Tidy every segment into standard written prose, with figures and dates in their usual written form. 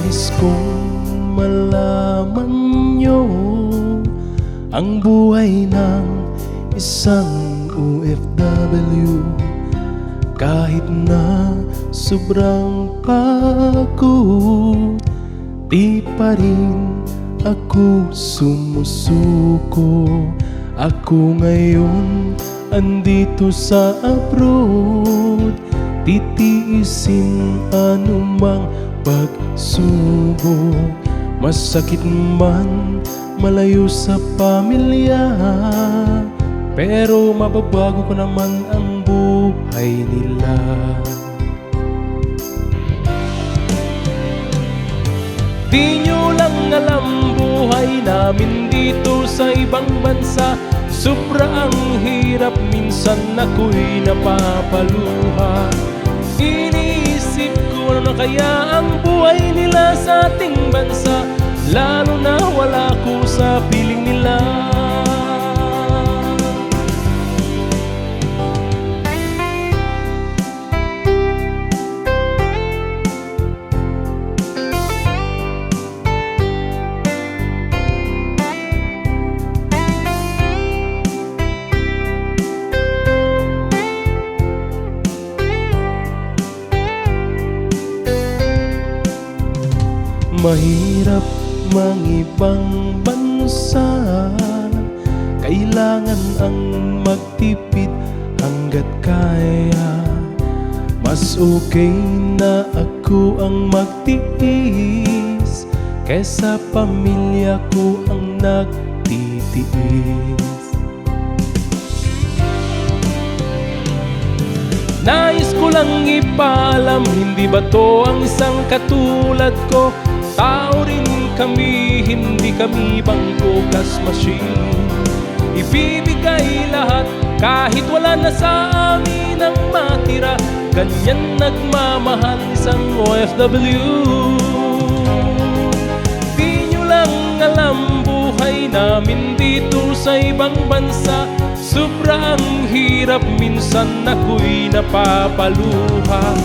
Nais kong malaman nyo ang buhay ng isang OFW. Kahit na sobrang pagod, di pa rin ako sumusuko. Ako ngayon andito sa abroad, titiisin anumang pagsubok. Masakit man malayo sa pamilya, pero mababago ko naman ang buhay nila. Di nyo lang alam buhay namin dito sa ibang bansa. Sobra ang hirap, minsan ako'y napapaluha. Iniisip ko ano na kaya ang buhay nila sa ating bansa, lalo na wala ko sa piling nila. Mahirap mangibang bansa, kailangan ang magtipid hanggat kaya. Mas okay na ako ang magtiis, kesa pamilya ko ang nagtitiis. Nais ko lang ipaalam, hindi ba to ang isang katulad ko? Tao rin kami, hindi kami bangko gas machine. Ibibigay lahat kahit wala na sa amin ang matira. Ganyan nagmamahal isang OFW. Di nyo lang alam buhay namin dito sa ibang bansa. Sobra ang hirap, minsan ako'y napapaluha.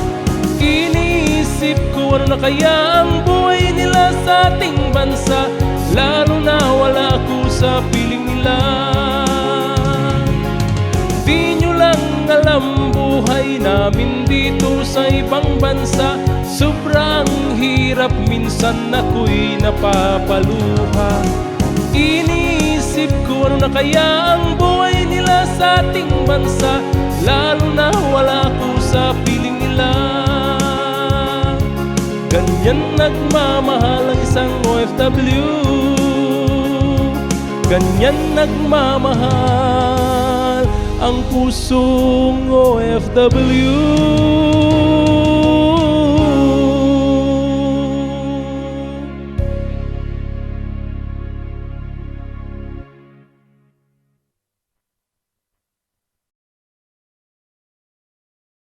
Iniisip ko ano na kaya ang buhay nila sa ating bansa, lalo na wala ako sa piling nila. Di nyo lang alam buhay namin dito sa ibang bansa. Sobrang hirap, minsan ako'y napapaluha. Iniisip ko ano na kaya ang buhay nila sa ating bansa, lalo na wala ako sa piling nila. Ganyan nagmamahal ang isang OFW. Ganyan nagmamahal ang pusong OFW.